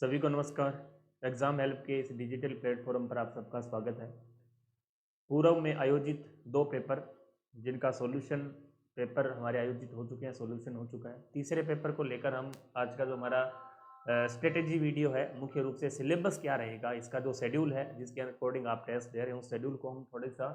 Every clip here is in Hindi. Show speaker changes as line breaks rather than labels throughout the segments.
सभी को नमस्कार। एग्ज़ाम हेल्प के इस डिजिटल प्लेटफॉर्म पर आप सबका स्वागत है। पूर्व में आयोजित दो पेपर जिनका सॉल्यूशन पेपर हमारे आयोजित हो चुके हैं, सॉल्यूशन हो चुका है। तीसरे पेपर को लेकर हम आज का जो हमारा स्ट्रेटेजी वीडियो है, मुख्य रूप से सिलेबस क्या रहेगा, इसका जो शेड्यूल है जिसके अकॉर्डिंग आप टेस्ट दे रहे हैं, उस शेड्यूल को हम थोड़ा सा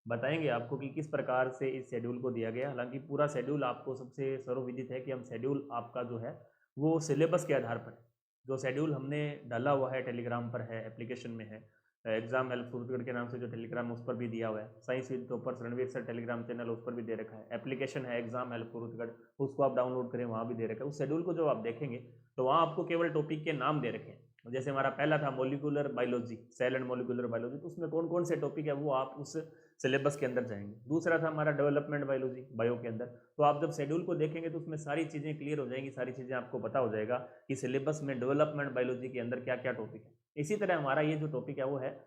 बताएंगे आपको कि किस प्रकार से इस शेड्यूल को दिया गया। हालांकि पूरा शेड्यूल आपको सबसे सर्वविदित है कि हम शेड्यूल आपका जो है वो सिलेबस के आधार पर, जो शेड्यूल हमने डाला हुआ है टेलीग्राम पर है, एप्लीकेशन में है, एग्जाम हेल्प सूरतगढ़ के नाम से जो टेलीग्राम है उस पर भी दिया हुआ है। Science with toppers Ranveer sir Telegram channel उस पर भी दे रखा है। एप्लीकेशन है एग्जाम हेल्प सूरतगढ़, उसको आप डाउनलोड करें, वहाँ भी दे रखा है। उस शेड्यूल को जो आप देखेंगे तो वहाँ आपको केवल टॉपिक के नाम दे रखे हैं। जैसे हमारा पहला था molecular biology, cell and molecular biology, तो उसमें कौन कौन से टॉपिक है वो आप उस सिलेबस के अंदर जाएंगे। दूसरा था हमारा डेवलपमेंट बायोलॉजी, बायो के अंदर। तो आप जब शेड्यूल को देखेंगे तो उसमें सारी चीज़ें क्लियर हो जाएंगी, सारी चीज़ें आपको पता हो जाएगा कि सिलेबस में डेवलपमेंट बायोलॉजी के अंदर क्या क्या टॉपिक है। इसी तरह हमारा ये जो टॉपिक है वो है,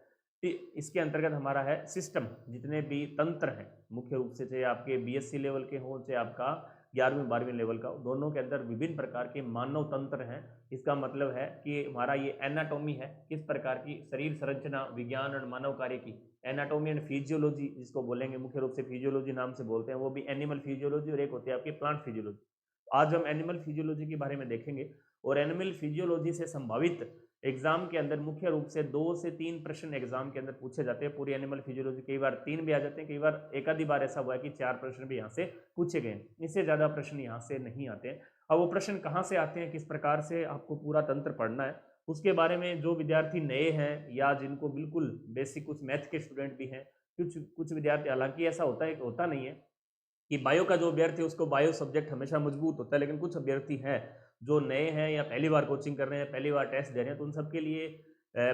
इसके अंतर्गत हमारा है सिस्टम, जितने भी तंत्र हैं मुख्य रूप से, चाहे आपके बीएससी लेवल के हों चाहे आपका 11वीं 12वीं लेवल का, दोनों के अंदर विभिन्न प्रकार के मानव तंत्र हैं। इसका मतलब है कि हमारा ये एनाटॉमी है, किस प्रकार की शरीर संरचना विज्ञान और मानव कार्य की एनाटॉमी एंड फिजियोलॉजी जिसको बोलेंगे, मुख्य रूप से फिजियोलॉजी नाम से बोलते हैं, वो भी एनिमल फिजियोलॉजी और एक होती है आपकी प्लांट फिजियोलॉजी। आज हम एनिमल फिजियोलॉजी के बारे में देखेंगे और एनिमल फिजियोलॉजी से संभावित एग्जाम के अंदर मुख्य रूप से 2 से 3 प्रश्न एग्जाम के अंदर पूछे जाते हैं। पूरी एनिमल फिजियोलॉजी कई बार 3 भी आ जाते हैं, कई बार एक आधी बार ऐसा हुआ है कि 4 प्रश्न भी यहाँ से पूछे गए। इससे ज़्यादा प्रश्न यहाँ से नहीं आते हैं। अब वो प्रश्न कहाँ से आते हैं, किस प्रकार से आपको पूरा तंत्र पढ़ना है, उसके बारे में जो विद्यार्थी नए हैं या जिनको बिल्कुल बेसिक, कुछ मैथ के स्टूडेंट भी हैं, कुछ कुछ विद्यार्थी, हालांकि ऐसा होता है, होता नहीं है कि बायो का जो अभ्यर्थी है उसको बायो सब्जेक्ट हमेशा मजबूत होता है, लेकिन कुछ अभ्यर्थी हैं जो नए हैं या पहली बार कोचिंग कर रहे हैं, पहली बार टेस्ट दे रहे हैं, तो उन सबके लिए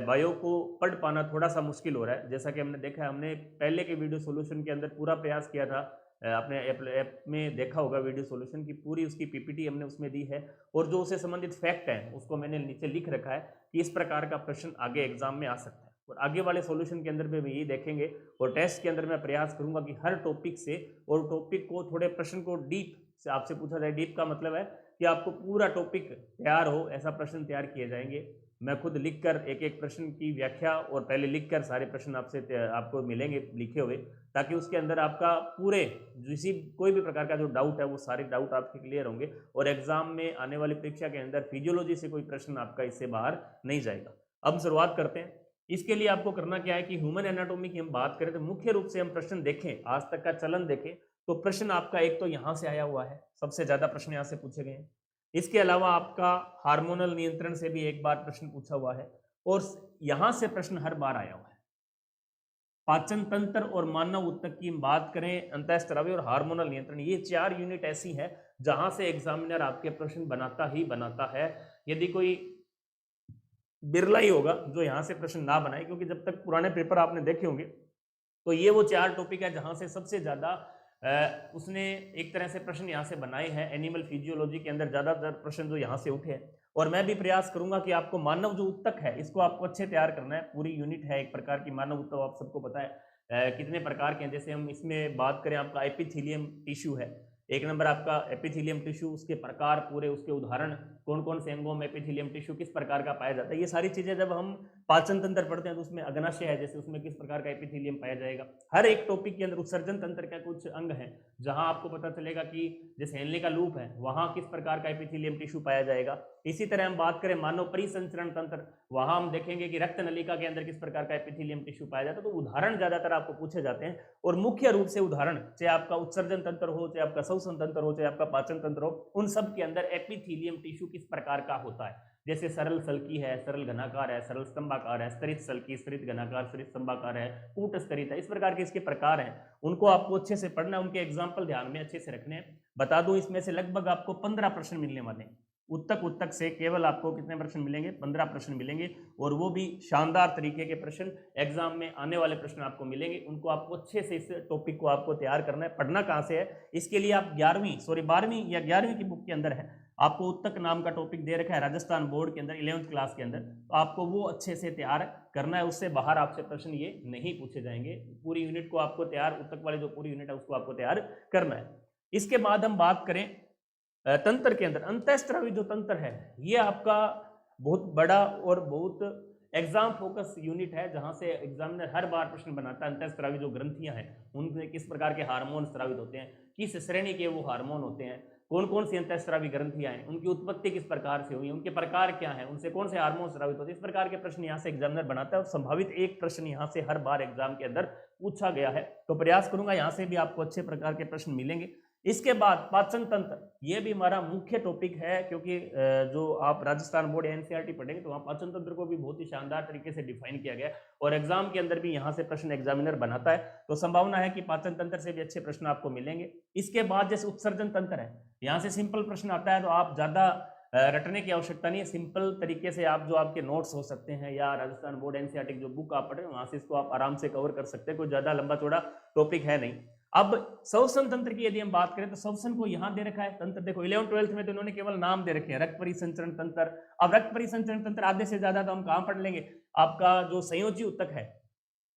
बायो को पढ़ पाना थोड़ा सा मुश्किल हो रहा है। जैसा कि हमने देखा है, हमने पहले के वीडियो सॉल्यूशन के अंदर पूरा प्रयास किया था, आपने ऐप में देखा होगा वीडियो सॉल्यूशन की पूरी उसकी पीपीटी हमने उसमें दी है, और जो उससे संबंधित फैक्ट है उसको मैंने नीचे लिख रखा है कि इस प्रकार का प्रश्न आगे एग्जाम में आ सकता है। और आगे वाले सॉल्यूशन के अंदर भी यही देखेंगे, और टेस्ट के अंदर मैं प्रयास करूंगा कि हर टॉपिक से और टॉपिक को थोड़े प्रश्न को डीप से आपसे पूछा जाए। डीप का मतलब है कि आपको पूरा टॉपिक तैयार हो, ऐसा प्रश्न तैयार किए जाएंगे। मैं खुद लिखकर एक एक प्रश्न की व्याख्या और पहले लिखकर सारे प्रश्न आपसे आपको मिलेंगे लिखे हुए, ताकि उसके अंदर आपका पूरे किसी कोई भी प्रकार का जो डाउट है वो सारे डाउट आपके क्लियर होंगे, और एग्जाम में आने वाली परीक्षा के अंदर फिजियोलॉजी से कोई प्रश्न आपका इससे बाहर नहीं जाएगा। अब शुरुआत करते हैं। इसके लिए आपको करना क्या है कि ह्यूमन एनाटॉमी की हम बात करें तो मुख्य रूप से हम प्रश्न देखें, आज तक का चलन देखें, तो प्रश्न आपका एक तो यहां से आया हुआ है, सबसे ज्यादा प्रश्न यहां से पूछे गए हैं। इसके अलावा आपका हार्मोनल नियंत्रण से भी एक बार प्रश्न पूछा हुआ है, और यहां से प्रश्न हर बार आया हुआ है। पाचन तंत्र और मानव ऊतक की बात करें, अंतःस्रावी और हार्मोनल नियंत्रण, ये 4 यूनिट ऐसी है जहां से एग्जामिनर आपके प्रश्न बनाता ही बनाता है। यदि कोई बिरला ही होगा जो यहाँ से प्रश्न ना बनाए, क्योंकि जब तक पुराने पेपर आपने देखे होंगे तो ये वो 4 टॉपिक है जहाँ से सबसे ज़्यादा उसने एक तरह से प्रश्न यहाँ से बनाए हैं। एनिमल फिजियोलॉजी के अंदर ज़्यादातर प्रश्न जो यहाँ से उठे हैं, और मैं भी प्रयास करूंगा कि आपको मानव जो ऊतक है इसको आपको अच्छे तैयार करना है। पूरी यूनिट है एक प्रकार की मानव ऊतक, आप सबको पता है कितने प्रकार के हैं। जैसे हम इसमें बात करें, आपका एपिथेलियम टिश्यू है एक नंबर, आपका एपिथेलियम टिश्यू, उसके प्रकार पूरे, उसके उदाहरण, कौन कौन से अंगों में एपिथेलियम टिश्यू किस प्रकार का पाया जाता है, ये सारी चीजें जब हम पाचन तंत्र पढ़ते हैं तो उसमें अग्नाशय है, जैसे उसमें किस प्रकार का एपिथेलियम पाया जाएगा। हर एक टॉपिक के अंदर उत्सर्जन तंत्र का कुछ अंग है जहां आपको पता चलेगा कि जैसे हेनले का लूप है वहां किस प्रकार का एपिथेलियम टिश्यू पाया जाएगा। इसी तरह हम बात करें मानव परिसंचरण तंत्र, वहां हम देखेंगे कि रक्त नलिका के अंदर किस प्रकार का एपिथेलियम टिश्यू पाया जाता है। तो उदाहरण ज्यादातर आपको पूछे जाते हैं, और मुख्य रूप से उदाहरण, चाहे आपका उत्सर्जन तंत्र हो, चाहे आपका श्वसन तंत्र हो, चाहे आपका पाचन तंत्र हो, उन सब के अंदर एपिथेलियम टिश्यू किस प्रकार का होता है। जैसे सरल सल्की है, सरल घनाकार है, सरल स्तंभाकार है, स्तरित सल्की, स्तरित घनाकार, स्तरित स्तंभाकार है, कूट स्तरित है, इस प्रकार के इसके प्रकार हैं। उनको आपको अच्छे से पढ़ना, उनके एग्जाम्पल ध्यान में अच्छे से रखने हैं। बता दूं, इसमें से लगभग आपको 15 प्रश्न मिलने वाले हैं। उत्तक उत्तक से केवल आपको कितने प्रश्न मिलेंगे? 15 प्रश्न मिलेंगे, और वो भी शानदार तरीके के प्रश्न एग्जाम में आने वाले प्रश्न आपको मिलेंगे। उनको आपको अच्छे से, इस टॉपिक को आपको तैयार करना है। पढ़ना कहाँ से है? इसके लिए आप 12वीं या 11वीं की बुक के अंदर है, आपको उत्तक नाम का टॉपिक दे रखा है राजस्थान बोर्ड के अंदर 11th क्लास के अंदर, तो आपको वो अच्छे से तैयार करना है। उससे बाहर आपसे प्रश्न ये नहीं पूछे जाएंगे। पूरी यूनिट को आपको तैयार, उत्तक वाली जो पूरी यूनिट है उसको आपको तैयार करना है। इसके बाद हम बात करें तंत्र के अंदर, अंतःस्रावी जो तंत्र है ये आपका बहुत बड़ा और बहुत एग्जाम फोकस यूनिट है, जहां से एग्जामिनर हर बार प्रश्न बनाता है अंतःस्रावी जो ग्रंथियां हैं उनमें किस प्रकार के हार्मोन स्रावित होते हैं, किस श्रेणी के वो हार्मोन होते हैं, कौन कौन सी अंतःस्रावी ग्रंथियां हैं, उनकी उत्पत्ति किस प्रकार से हुई है, उनके प्रकार क्या है, उनसे कौन से हार्मोन स्रावित होते हैं, इस प्रकार के प्रश्न यहाँ से एग्जामिनर बनाता है और संभावित एक प्रश्न यहाँ से हर बार एग्जाम के अंदर पूछा गया है। तो प्रयास करूंगा यहाँ से भी आपको अच्छे प्रकार के प्रश्न मिलेंगे। इसके बाद पाचन तंत्र, ये भी हमारा मुख्य टॉपिक है, क्योंकि जो आप राजस्थान बोर्ड या एनसीईआरटी पढ़ेंगे तो वहाँ पाचन तंत्र को भी बहुत ही शानदार तरीके से डिफाइन किया गया है और एग्जाम के अंदर भी यहाँ से प्रश्न एग्जामिनर बनाता है, तो संभावना है कि पाचन तंत्र से भी अच्छे प्रश्न आपको मिलेंगे। इसके बाद जैसे उत्सर्जन तंत्र है, यहाँ से सिंपल प्रश्न आता है, तो आप ज्यादा रटने की आवश्यकता नहीं है, सिंपल तरीके से आप जो आपके नोट्स हो सकते हैं या राजस्थान बोर्ड एनसीईआरटी जो बुक आप पढ़ रहे हैं वहां से इसको आप आराम से कवर कर सकते हैं, कोई ज्यादा लंबा चौड़ा टॉपिक है नहीं। अब श्वसन तंत्र की यदि हम बात करें तो श्वसन को यहां दे रखा है तंत्र, देखो 11th 12th में तो उन्होंने केवल नाम दे रखे हैं, रक्त परिसंचरण तंत्र। अब रक्त परिसंचरण तंत्र आधे से ज्यादा तो हम कहां पढ़ लेंगे, आपका जो संयोजी उत्तक है,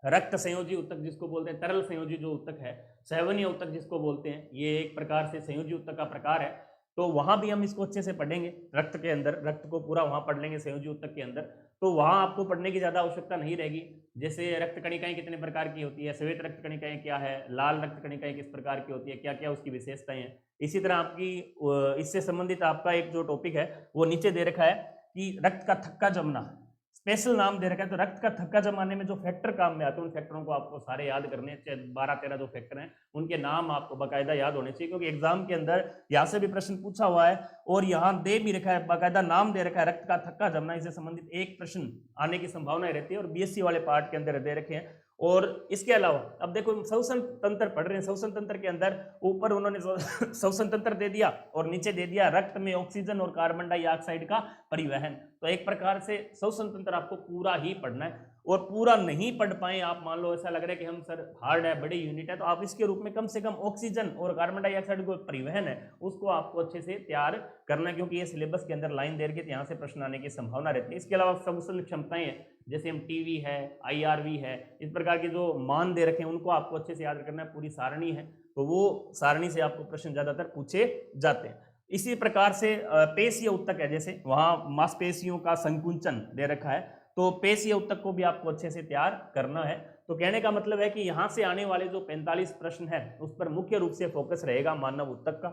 रक्त संयोजी उत्तक जिसको बोलते हैं, तरल संयोजी जो उत्तक है, सहवनीय उत्तक जिसको बोलते हैं, ये एक प्रकार से संयोजी उत्तक का प्रकार है, तो वहां भी हम इसको अच्छे से पढ़ेंगे। रक्त के अंदर रक्त को पूरा वहां पढ़ लेंगे संयोजी उत्तक के अंदर, तो वहां आपको पढ़ने की ज्यादा आवश्यकता नहीं रहेगी। जैसे रक्त कणिकाएं कितने प्रकार की होती है, श्वेत रक्त कणिकाएं क्या है, लाल रक्त कणिकाएं किस प्रकार की होती है, क्या क्या उसकी विशेषताएं हैं। इसी तरह आपकी इससे संबंधित आपका एक जो टॉपिक है वो नीचे दे रखा है कि रक्त का थक्का जमना, स्पेशल नाम दे रखा है। तो रक्त का थक्का जमाने में जो फैक्टर काम में आते हैं उन फैक्टरों को आपको सारे याद करने हैं, 12-13 जो फैक्टर हैं उनके नाम आपको बाकायदा याद होने चाहिए, क्योंकि एग्जाम के अंदर यहाँ से भी प्रश्न पूछा हुआ है और यहाँ दे भी रखा है, बाकायदा नाम दे रखा है रक्त का थक्का जमना, इससे संबंधित एक प्रश्न आने की संभावना रहती है और बीएससी वाले पार्ट के अंदर दे रखे हैं। और इसके अलावा अब देखो श्वसन तंत्र पढ़ रहे हैं, श्वसन तंत्र के अंदर ऊपर उन्होंने श्वसन तंत्र दे दिया और नीचे दे दिया रक्त में ऑक्सीजन और कार्बन डाइऑक्साइड का परिवहन। तो एक प्रकार से श्वसन तंत्र आपको पूरा ही पढ़ना है, और पूरा नहीं पढ़ पाए आप, मान लो ऐसा लग रहा है कि हम सर हार्ड है, बड़ी यूनिट है, तो आप इसके रूप में कम से कम ऑक्सीजन और कार्बन डाइऑक्साइड को परिवहन है उसको आपको अच्छे से तैयार करना है, क्योंकि ये सिलेबस के अंदर लाइन दे रखी है, यहाँ से प्रश्न आने की संभावना रहती है। इसके अलावा श्वसन क्षमताएं हैं, जैसे हम टीवी है, आईआरवी है, इस प्रकार के जो मान दे रखे हैं उनको आपको अच्छे से याद करना है। पूरी सारणी है तो वो सारणी से आपको प्रश्न ज्यादातर पूछे जाते हैं। इसी प्रकार से पेशीय उत्तक है, जैसे वहां मांसपेशियों का संकुंचन दे रखा है, तो पेशीय उत्तक को भी आपको अच्छे से तैयार करना है। तो कहने का मतलब है कि यहां से आने वाले जो 45 प्रश्न है उस पर मुख्य रूप से फोकस रहेगा मानव उत्तक का,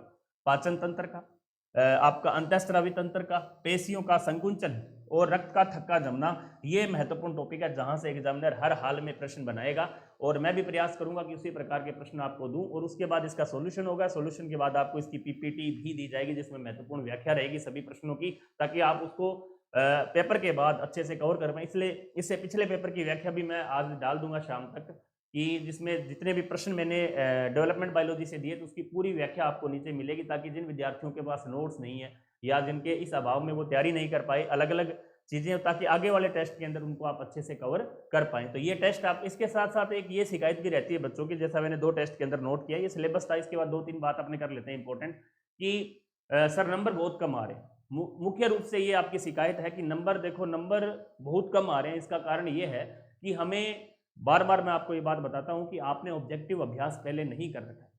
पाचन तंत्र का, आपका अंतःस्रावी तंत्र का, पेशियों का संकुंचन और रक्त का थक्का जमना। ये महत्वपूर्ण टॉपिक है जहां से एग्जामिनर हर हाल में प्रश्न बनाएगा, और मैं भी प्रयास करूंगा कि उसी प्रकार के प्रश्न आपको दूं, और उसके बाद इसका सॉल्यूशन होगा। सॉल्यूशन के बाद आपको इसकी पीपीटी भी दी जाएगी जिसमें महत्वपूर्ण व्याख्या रहेगी सभी प्रश्नों की, ताकि आप उसको पेपर के बाद अच्छे से कवर कर पाए। इसलिए इससे पिछले पेपर की व्याख्या भी मैं आज डाल दूंगा शाम तक, कि जिसमें जितने भी प्रश्न मैंने डेवलपमेंट बायोलॉजी से दिए तो उसकी पूरी व्याख्या आपको नीचे मिलेगी, ताकि जिन विद्यार्थियों के पास नोट्स नहीं है या जिनके इस अभाव में वो तैयारी नहीं कर पाए अलग अलग चीजें, ताकि आगे वाले टेस्ट के अंदर उनको आप अच्छे से कवर कर पाए। तो ये टेस्ट आप, इसके साथ साथ एक ये शिकायत भी रहती है बच्चों की, जैसा मैंने 2 टेस्ट के अंदर नोट किया, ये सिलेबस था, इसके बाद 2-3 बात अपने कर लेते हैं इंपॉर्टेंट, कि सर नंबर बहुत कम आ रहे हैं। मुख्य रूप से ये आपकी शिकायत है कि नंबर, देखो नंबर बहुत कम आ रहे हैं। इसका कारण ये है कि हमें बार बार मैं आपको ये बात बताता हूं कि आपने ऑब्जेक्टिव अभ्यास पहले नहीं कर रखा है।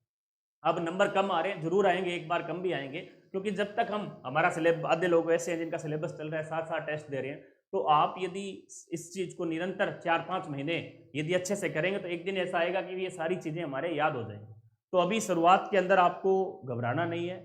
अब नंबर कम आ रहे हैं, जरूर आएंगे, एक बार कम भी आएंगे, क्योंकि जब तक हमारा सिलेबस, आधे लोग ऐसे हैं जिनका सिलेबस चल रहा है, साथ साथ टेस्ट दे रहे हैं, तो आप यदि इस चीज को निरंतर 4-5 महीने यदि अच्छे से करेंगे तो एक दिन ऐसा आएगा कि ये सारी चीजें हमारे याद हो जाएंगी। तो अभी शुरुआत के अंदर आपको घबराना नहीं है,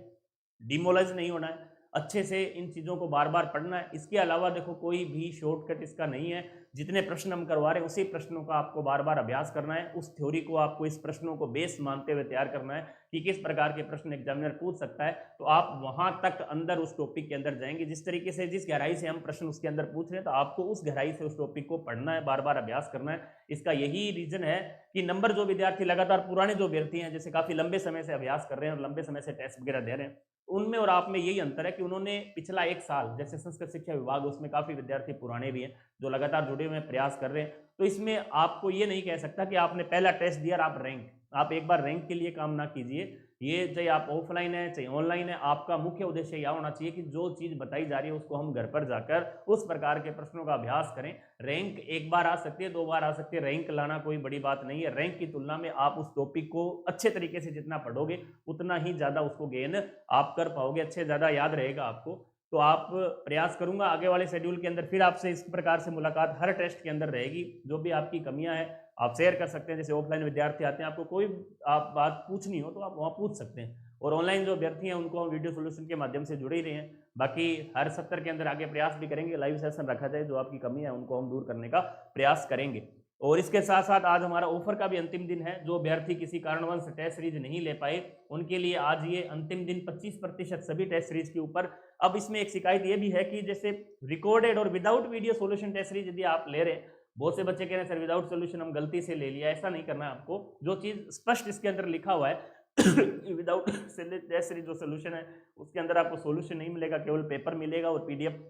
डिमोलाइज नहीं होना है, अच्छे से इन चीज़ों को बार बार पढ़ना है। इसके अलावा देखो कोई भी शॉर्टकट इसका नहीं है, जितने प्रश्न हम करवा रहे हैं उसी प्रश्नों का आपको बार बार अभ्यास करना है, उस थ्योरी को आपको इस प्रश्नों को बेस मानते हुए तैयार करना है कि किस प्रकार के प्रश्न एग्जामिनर पूछ सकता है, तो आप वहां तक अंदर उस टॉपिक के अंदर जाएंगे। जिस तरीके से, जिस गहराई से हम प्रश्न उसके अंदर पूछ रहे हैं, तो आपको उस गहराई से उस टॉपिक को पढ़ना है, बार बार अभ्यास करना है। इसका यही रीजन है कि नंबर जो विद्यार्थी लगातार, पुराने जो विद्यार्थी हैं, जैसे काफी लंबे समय से अभ्यास कर रहे हैं और लंबे समय से टेस्ट वगैरह दे रहे हैं, उनमें और आप में यही अंतर है कि उन्होंने पिछला 1 साल, जैसे संस्कृत शिक्षा विभाग, उसमें काफी विद्यार्थी पुराने भी हैं जो लगातार जुड़े हुए प्रयास कर रहे हैं। तो इसमें आपको ये नहीं कह सकता कि आपने पहला टेस्ट दिया और आप रैंक, आप एक बार रैंक के लिए काम ना कीजिए। ये चाहे आप ऑफलाइन है चाहे ऑनलाइन है, आपका मुख्य उद्देश्य यह होना चाहिए कि जो चीज बताई जा रही है उसको हम घर पर जाकर उस प्रकार के प्रश्नों का अभ्यास करें। रैंक एक बार आ सकती है, 2 बार आ सकती है, रैंक लाना कोई बड़ी बात नहीं है। रैंक की तुलना में आप उस टॉपिक को अच्छे तरीके से जितना पढ़ोगे उतना ही ज्यादा उसको गेन आप कर पाओगे, अच्छे ज्यादा याद रहेगा आपको। तो आप प्रयास करूंगा आगे वाले शेड्यूल के अंदर फिर आपसे इस प्रकार से मुलाकात हर टेस्ट के अंदर रहेगी। जो भी आपकी कमियां हैं आप शेयर कर सकते हैं। जैसे ऑफलाइन विद्यार्थी आते हैं, आपको कोई आप बात पूछनी हो तो आप वहाँ पूछ सकते हैं, और ऑनलाइन जो अभ्यर्थी हैं उनको हम वीडियो सोल्यूशन के माध्यम से जुड़े ही रहे हैं। बाकी हर सत्र के अंदर आगे प्रयास भी करेंगे, लाइव सेशन रखा जाए, जो आपकी कमी है उनको हम दूर करने का प्रयास करेंगे। और इसके साथ साथ आज हमारा ऑफर का भी अंतिम दिन है। जो अभ्यर्थी किसी कारणवश टेस्ट सीरीज नहीं ले पाए उनके लिए आज ये अंतिम दिन 25% सभी टेस्ट सीरीज के ऊपर। अब इसमें एक शिकायत ये भी है कि जैसे रिकॉर्डेड और without video solution test series यदि आप ले रहे हैं, बहुत से बच्चे कह रहे हैं सर विदाउट सोल्यूशन हम गलती से ले लिया। ऐसा नहीं करना है आपको। जो चीज स्पष्ट इसके अंदर लिखा हुआ है विदाउट टेस्ट सीरीज जो सोल्यूशन है उसके अंदर आपको सोल्यूशन नहीं मिलेगा, केवल पेपर मिलेगा और पीडीएफ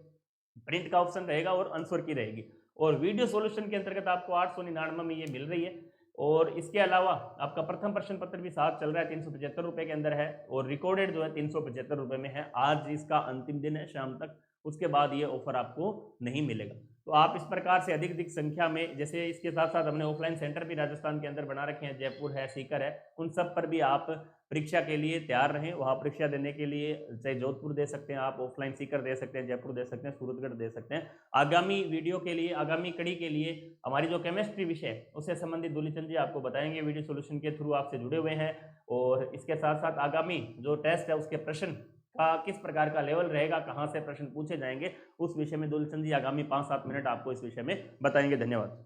प्रिंट का ऑप्शन रहेगा और आंसर की रहेगी। और वीडियो सॉल्यूशन के अंतर्गत आपको 899 में ये मिल रही है। और इसके अलावा आपका प्रथम प्रश्न पत्र भी साथ चल रहा है, 375 रुपये के अंदर है, और रिकॉर्डेड जो है 375 रुपये में है। आज इसका अंतिम दिन है शाम तक, उसके बाद ये ऑफर आपको नहीं मिलेगा। तो आप इस प्रकार से अधिक अधिक संख्या में, जैसे इसके साथ साथ हमने ऑफलाइन सेंटर भी राजस्थान के अंदर बना रखे हैं, जयपुर है, सीकर है, उन सब पर भी आप परीक्षा के लिए तैयार रहें। वहाँ परीक्षा देने के लिए चाहे जोधपुर दे सकते हैं आप, ऑफलाइन सीकर दे सकते हैं, जयपुर दे सकते हैं, सूरतगढ़ दे सकते हैं। आगामी वीडियो के लिए, आगामी कड़ी के लिए हमारी जो केमिस्ट्री विषय है उससे संबंधित दूलीचंद जी आपको बताएंगे, वीडियो सोल्यूशन के थ्रू आपसे जुड़े हुए हैं। और इसके साथ साथ आगामी जो टेस्ट है उसके प्रश्न का किस प्रकार का लेवल रहेगा, कहाँ से प्रश्न पूछे जाएंगे, उस विषय में दूलीचंद जी आगामी 5-7 मिनट आपको इस विषय में बताएंगे। धन्यवाद।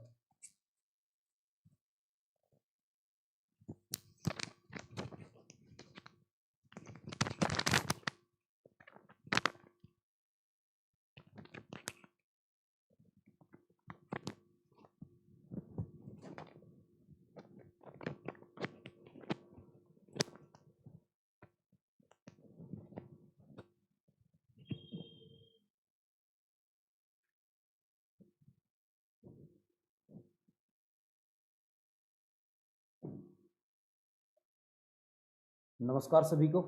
नमस्कार सभी को।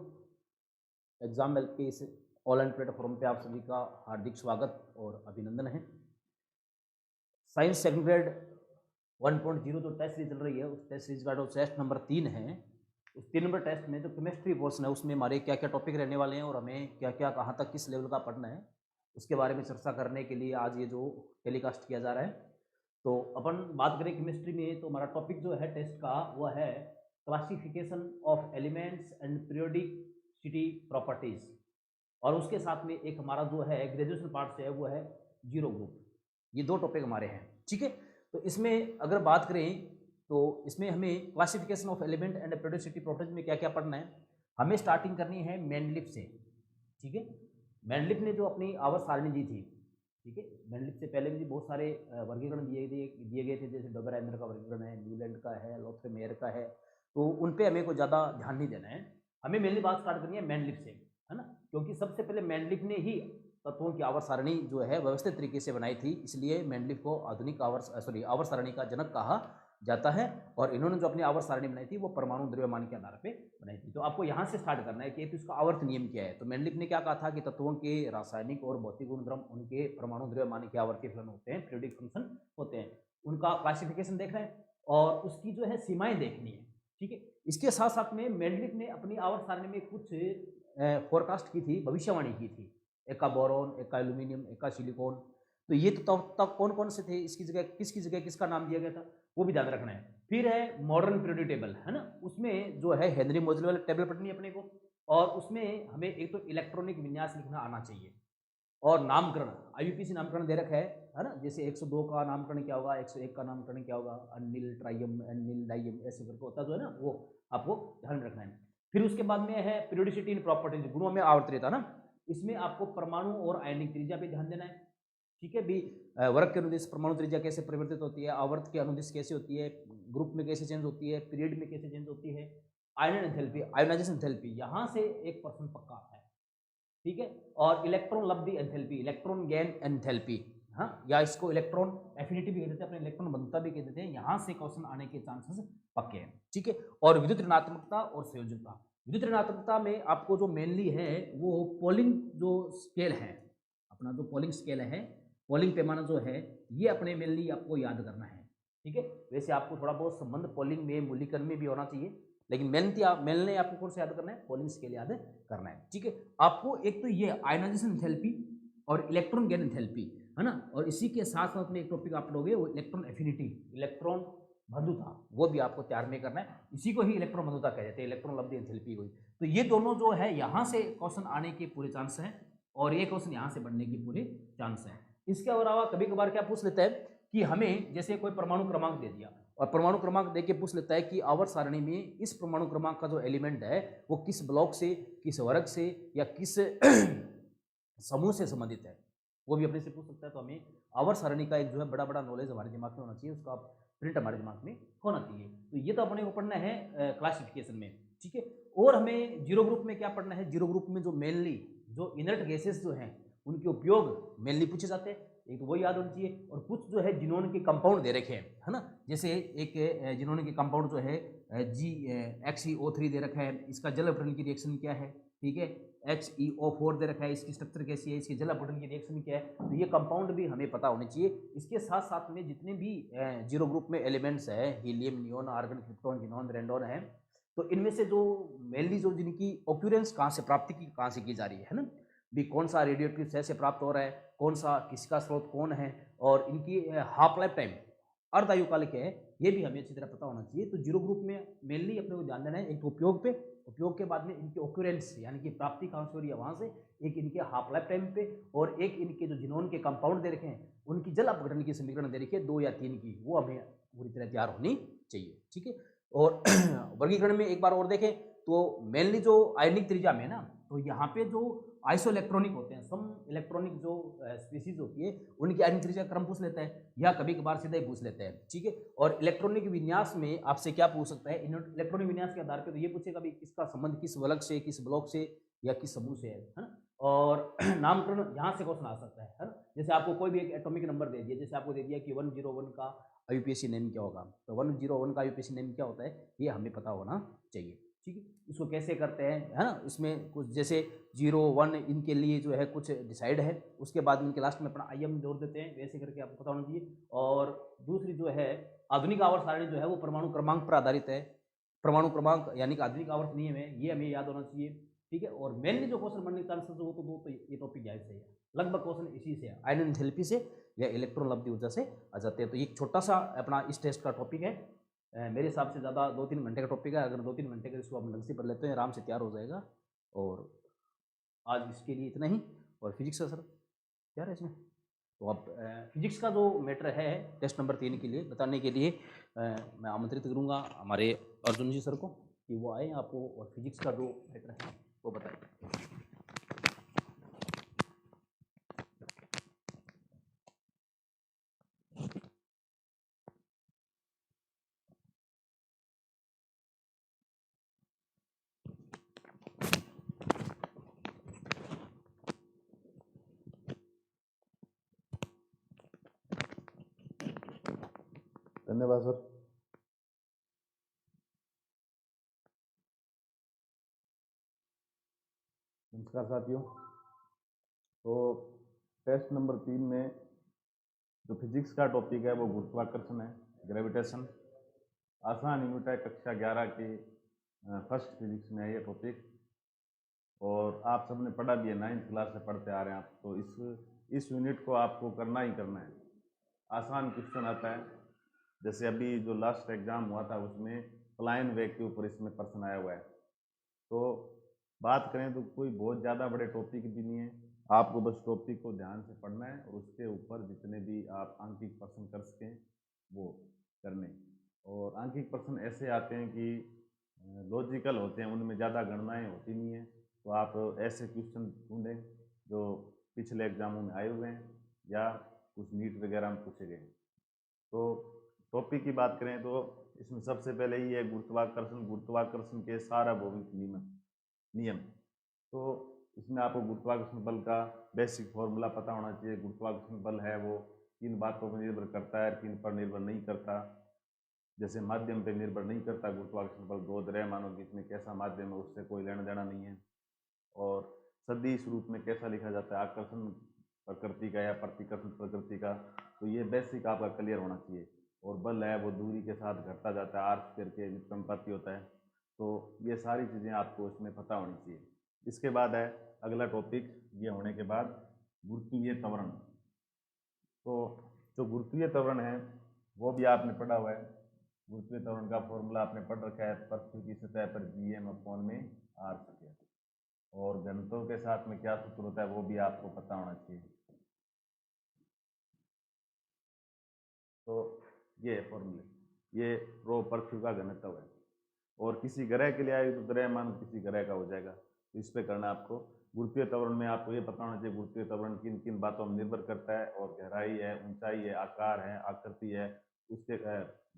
एग्जाम हेल्प के इस ऑनलाइन प्लेटफॉर्म पे आप सभी का हार्दिक स्वागत और अभिनंदन है। साइंस सेकंड ग्रेड 1.0 जो टेस्ट सीरीज चल रही है, उस टेस्ट सीरीज का जो टेस्ट नंबर 3 है, उस 3 नंबर टेस्ट में जो केमिस्ट्री पोर्शन है उसमें हमारे क्या क्या टॉपिक रहने वाले हैं और हमें क्या क्या कहाँ तक किस लेवल का पढ़ना है, उसके बारे में चर्चा करने के लिए आज ये जो टेलीकास्ट किया जा रहा है। तो अपन बात करें केमिस्ट्री में, तो हमारा टॉपिक जो है टेस्ट का वो है classification of elements and periodicity properties, और उसके साथ में एक हमारा जो है ग्रेजुएशन पार्ट से है वो है जीरो ग्रुप। ये दो टॉपिक हमारे हैं, ठीक है। तो इसमें अगर बात करें तो इसमें हमें classification of element and periodicity properties में क्या क्या पढ़ना है, हमें स्टार्टिंग करनी है मैंडलिफ से, ठीक है। मैंडलिफ ने जो अपनी आवर्त सारणी दी थी, ठीक है, मैंडलिफ से पहले भी बहुत सारे वर्गीकरण दिए गए थे, जैसे डोबेरेंद्र का वर्गीकरण है, न्यूलैंड का है, लोथरमेयर का है, तो उन पे हमें कोई ज़्यादा ध्यान नहीं देना है। हमें मेनली बात स्टार्ट करनी है मैंडलिफ से, है ना, क्योंकि सबसे पहले मैंडलिफ ने ही तत्वों की आवर्त सारणी जो है व्यवस्थित तरीके से बनाई थी, इसलिए मैंडलिफ को आधुनिक आवर्त सारणी का जनक कहा जाता है। और इन्होंने जो अपनी आवर्त सारणी बनाई थी वो परमाणु द्रव्यमान के आधार पर बनाई थी। तो आपको यहाँ से स्टार्ट करना है कि तो इसका आवर्त नियम क्या है। तो मैंडलिफ ने क्या कहा था कि तत्वों के रासायनिक और भौतिक गुणधर्म उनके परमाणु द्रव्यमान के आवर्ती फलन होते हैं, पीरियोडिक फंक्शन होते हैं, उनका क्लासिफिकेशन देखना है और उसकी जो है सीमाएं देखनी है, ठीक है। इसके साथ साथ में मैंडलिफ ने अपनी आवर्त सारणी में कुछ फोरकास्ट की थी, भविष्यवाणी की थी, एक का बोरॉन, एक का एल्यूमिनियम, एक का सिलिकॉन। तो ये तो तब कौन कौन से थे, इसकी जगह किसका नाम दिया गया था, वो भी ध्यान रखना है। फिर है मॉडर्न पीरियोडिक टेबल, है ना, उसमें जो है हेनरी मोजले वाली टेबल पढ़नी है अपने को, और उसमें हमें एक तो इलेक्ट्रॉनिक विन्यास लिखना आना चाहिए, और नामकरण आईयूपीसी नामकरण दे रखा है ना, जैसे 102 का नामकरण क्या होगा, 101 का नामकरण क्या होगा, अनिल, ट्राइयम, अनिल, डाइयम, ऐसे करके होता जो है ना, वो आपको ध्यान रखना है। फिर उसके बाद में है पीरियोडिसिटी इन प्रॉपर्टीज, गुणों में आवर्तता ना, इसमें आपको परमाणु और आयनिक त्रिज्या पे ध्यान देना है, ठीक है भी। वर्ग के अनुदिश परमाणु त्रिज्या कैसे परिवर्तित होती है, आवर्त के अनुदिश कैसे होती है, ग्रुप में कैसे चेंज होती है, पीरियड में कैसे चेंज होती है, आयन एंथैल्पी, आयोनाइजेशन एंथैल्पी, यहाँ से एक पर्सन पक्का आता है, ठीक है। और इलेक्ट्रॉन लब्धि एंथैल्पी, इलेक्ट्रॉन गेन एंथैल्पी, हाँ, या इसको इलेक्ट्रॉन एफिनिटी भी कह देते हैं, अपने इलेक्ट्रॉन बंधुता भी कह देते हैं, यहाँ से क्वेश्चन आने के चांसेस पक्के हैं, ठीक है। और विद्युत ऋणात्मकता और संयोजकता, विद्युत ऋणात्मकता में आपको जो मेनली है वो पोलिंग जो स्केल है, अपना जो पोलिंग स्केल है, पोलिंग पैमाना जो है, ये अपने मेनली आपको याद करना है, ठीक है। वैसे आपको थोड़ा बहुत संबंध पोलिंग में मूल्यांकन में भी होना चाहिए, लेकिन मेनली आपको कौन सा याद करना है, पॉलिंग स्केल याद करना है, ठीक है। आपको एक तो ये आयनाइजेशन एंथैल्पी और इलेक्ट्रॉन गेन एंथैल्पी, है ना, और इसी के साथ साथ में एक टॉपिक आप लोगे वो इलेक्ट्रॉन एफिनिटी, इलेक्ट्रॉन बंधुता, वो भी आपको तैयार में करना है। इसी को ही इलेक्ट्रॉन बंधुता कहते हैं, इलेक्ट्रॉन लब्ध एंथैल्पी को। तो ये दोनों जो है यहाँ से क्वेश्चन आने के पूरे चांस हैं और ये क्वेश्चन यहाँ से बनने के पूरे चांस हैं। इसके अलावा कभी कभार क्या पूछ लेता है कि हमें जैसे कोई परमाणु क्रमांक दे दिया और परमाणु क्रमांक दे के पूछ लेता है कि आवर्त सारणी में इस परमाणु क्रमांक का जो एलिमेंट है वो किस ब्लॉक से, किस वर्ग से या किस समूह से संबंधित है, वो भी अपने से पूछ सकता है। तो हमें आवर्त सारणी का एक जो है बड़ा बड़ा नॉलेज हमारे दिमाग में होना चाहिए, उसका प्रिंट हमारे दिमाग में होना चाहिए। तो ये तो अपने को पढ़ना है क्लासिफिकेशन में, ठीक है। और हमें जीरो ग्रुप में क्या पढ़ना है, जीरो ग्रुप में जो मेनली जो इनर्ट गैसेस जो हैं उनके उपयोग मेनली पूछे जाते हैं, एक तो वो याद होना चाहिए। और कुछ जो है जिन्होंने के कंपाउंड दे रखे हैं, है ना, जैसे एक जिन्होंने के कंपाउंड जो है XeO3 दे रखा है, इसका जल अपघटन की रिएक्शन क्या है, ठीक है। HeO4 दे रखा है, इसकी स्ट्रक्चर कैसी है, इसके जल अपघटन की रिएक्शन क्या है, तो ये कंपाउंड भी हमें पता होने चाहिए। इसके साथ साथ में जितने भी जीरो ग्रुप में एलिमेंट्स है, helium, neon, argon, krypton, xenon, radon है, तो इनमें से जो मेनली जो जिनकी ऑक्यूरेंस कहाँ से प्राप्ति की कहाँ से की जा रही है ना, भी कौन सा रेडियोएक्टिव सेल से प्राप्त हो रहा है, कौन सा, किसका स्रोत कौन है, और इनकी हाफ लाइफ टाइम अर्ध आयुकालिक है, ये भी हमें अच्छी तरह पता होना चाहिए। तो जीरो ग्रुप में मेनली अपने को ध्यान देना है एक तो उपयोग पे, उपयोग के बाद में इनके ऑक्यूरेंस यानी कि प्राप्ति कहाँ से हो रही है वहाँ से, एक इनके हाफ लाइफ टाइम पे, और एक इनके जो जिनोन के कंपाउंड दे रखे हैं उनकी जल अपघटन की समीकरण दे रखी है 2 या 3 की, वो हमें पूरी तरह तैयार होनी चाहिए, ठीक है। और वर्गीकरण में एक बार और देखें तो मेनली जो आयनिक त्रिज्या में ना, तो यहाँ पे जो आइसो इलेक्ट्रॉनिक होते हैं, सम इलेक्ट्रॉनिक जो स्पीसीज होती है उनकी आयनिक त्रिज्या क्रम पूछ लेता है या कभी कभार सीधा ही पूछ लेता है, ठीक है। और इलेक्ट्रॉनिक विन्यास में आपसे क्या पूछ सकता है, इलेक्ट्रॉनिक विन्यास के आधार पर तो ये पूछेगा भी किसका संबंध किस वलग से, किस ब्लॉक से या किस समूह से है ना। और नामकरण यहाँ से क्वेश्चन आ सकता है ना, जैसे आपको कोई भी एक एटॉमिक नंबर दे दिया, जैसे आपको दे दिया कि 101 का IUPAC नेम क्या होगा, तो 101 का IUPAC नेम क्या होता है ये हमें पता होना चाहिए, ठीक है। इसको कैसे करते हैं, है ना, इसमें कुछ जैसे 0, 1 इनके लिए जो है कुछ डिसाइड है, उसके बाद इनके लास्ट में अपना IM जोड़ देते हैं, वैसे करके आपको पता होना चाहिए। और दूसरी जो है आधुनिक आवर्त सारणी जो है वो परमाणु क्रमांक पर आधारित है, परमाणु क्रमांक यानी कि आधुनिक आवर्त नियम है, ये हमें याद होना चाहिए, ठीक है। और मेनली जो क्वेश्चन बनने के चांसेस वो तो दो, तो ये टॉपिक याद से है, लगभग क्वेश्चन इसी से है, आयन एंथैल्पी से या इलेक्ट्रॉन लब्ध ऊर्जा से आ जाते हैं। तो ये छोटा सा अपना इस टेस्ट का टॉपिक है, मेरे हिसाब से ज़्यादा 2-3 घंटे का टॉपिक है, अगर 2-3 घंटे का इसको आप ढंग से पढ़ लेते हैं आराम से तैयार हो जाएगा। और आज इसके लिए इतना ही। और फिजिक्स का सर क्या है इसमें, तो अब फिजिक्स का जो मैटर है टेस्ट नंबर 3 के लिए बताने के लिए मैं आमंत्रित करूँगा हमारे अर्जुन जी सर को कि वो आए आपको और फिजिक्स का जो मैटर है वो बताएं।
धन्यवाद सर। नमस्कार साथियों। तो टेस्ट नंबर 3 में जो फिजिक्स का टॉपिक है वो गुरुत्वाकर्षण है, ग्रेविटेशन। आसान यूनिट है, कक्षा 11 की फर्स्ट फिजिक्स में है ये टॉपिक, और आप सबने पढ़ा भी है, 9th क्लास से पढ़ते आ रहे हैं आप, तो इस यूनिट को आपको करना ही करना है। आसान क्वेश्चन आता है, जैसे अभी जो लास्ट एग्जाम हुआ था उसमें प्लाइन वेग के ऊपर इसमें प्रश्न आया हुआ है। तो बात करें तो कोई बहुत ज़्यादा बड़े टॉपिक भी नहीं है, आपको बस टॉपिक को ध्यान से पढ़ना है और उसके ऊपर जितने भी आप आंकिक प्रश्न कर सकें वो करने। और आंकिक प्रश्न ऐसे आते हैं कि लॉजिकल होते हैं, उनमें ज़्यादा गणनाएं होती नहीं हैं, तो आप ऐसे क्वेश्चन ढूंढें जो पिछले एग्जामों में आए हुए हैं या कुछ नीट वगैरह में पूछे गए हैं। तो टॉपिक की बात करें तो इसमें सबसे पहले ही है गुरुत्वाकर्षण के सार्वभौमिक नियम। तो इसमें आपको गुरुत्वाकर्षण बल का बेसिक फॉर्मूला पता होना चाहिए। गुरुत्वाकर्षण बल है वो किन बातों पर निर्भर करता है, किन पर निर्भर नहीं करता। जैसे माध्यम पर निर्भर नहीं करता गुरुत्वाकर्षण बल, दो द्रव्यमानों के बीच में कैसा माध्यम है उससे कोई लेना देना नहीं है। और सदिश रूप में कैसा लिखा जाता है, आकर्षण प्रकृति का या प्रतिकर्षण प्रकृति का, तो ये बेसिक आपका क्लियर होना चाहिए। और बल है वो दूरी के साथ घटता जाता है, आर स्क्वायर के व्युत्क्रमानुपाती होता है। तो ये सारी चीज़ें आपको इसमें पता होनी चाहिए। इसके बाद है अगला टॉपिक, ये होने के बाद गुरुत्वीय त्वरण। तो जो गुरुत्वीय त्वरण है वो भी आपने पढ़ा हुआ है। गुरुत्वीय त्वरण का फॉर्मूला आपने पढ़ रखा है, पृथ्वी की सतह पर Gm/r²। और घनत्व के साथ में क्या सूत्र होता है वो भी आपको पता होना चाहिए। तो ये फॉर्मूले, ये रो पृथ्वी का घनत्व है, और किसी ग्रह के लिए आए तो द्रव्यमान किसी ग्रह का हो जाएगा। तो इस पे करना आपको। गुरुत्वीय त्वरण में आपको ये पता होना चाहिए गुरुत्वीय त्वरण किन किन बातों में निर्भर करता है, और गहराई है, ऊंचाई है, आकार है, आकृति है, उसके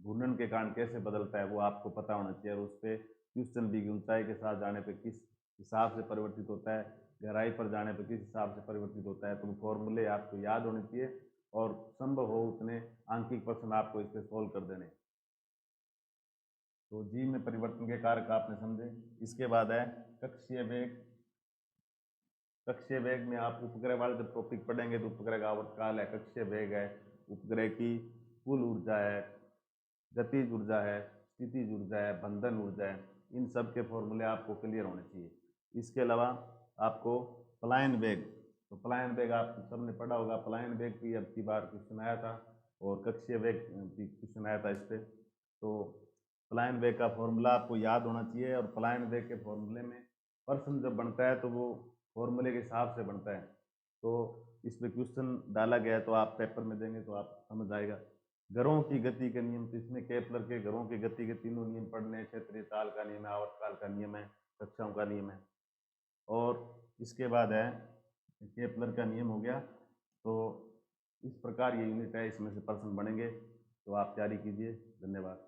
घूर्णन के कारण कैसे बदलता है वो आपको पता होना चाहिए। और उस पर क्वेश्चन भी ऊंचाई के साथ जाने पर किस हिसाब से परिवर्तित होता है, गहराई पर जाने पर किस हिसाब से परिवर्तित होता है। तो वो फॉर्मूले आपको याद होने चाहिए, और संभव हो उतने आंकिक प्रश्न आपको इस पर सोल्व कर देने। तो जी में परिवर्तन के कारक आपने समझे। इसके बाद है कक्षीय वेग। कक्षीय वेग में आप उपग्रह वाले जब टॉपिक पढ़ेंगे तो उपग्रह का आवर्तकाल है, कक्षीय वेग है, उपग्रह की कुल ऊर्जा है, गतिज ऊर्जा है, स्थितिज ऊर्जा है, बंधन ऊर्जा है, इन सब के फॉर्मूले आपको क्लियर होने चाहिए। इसके अलावा आपको पलायन वेग, तो पलायन वेग आप सबने पढ़ा होगा। पलायन वेग की अब की बार क्वेश्चन आया था, और कक्षीय वेग की क्वेश्चन आया था इस पर। तो पलायन वेग का फॉर्मूला आपको याद होना चाहिए, और पलायन वेग के फॉर्मूले में प्रश्न जब बनता है तो वो फॉर्मूले के हिसाब से बनता है। तो इस पर क्वेश्चन डाला गया है, तो आप पेपर में देंगे तो आप समझ आएगा। ग्रहों की गति के नियम, तो इसमें केपलर के ग्रहों की गति के तीनों नियम पढ़ने, क्षेत्रीय ताल का नियम है, आवर्तकाल का नियम है, कक्षाओं का नियम है। और इसके बाद है केपलर का नियम हो गया। तो इस प्रकार ये यूनिट है, इसमें से प्रश्न बनेंगे, तो आप तैयारी कीजिए। धन्यवाद।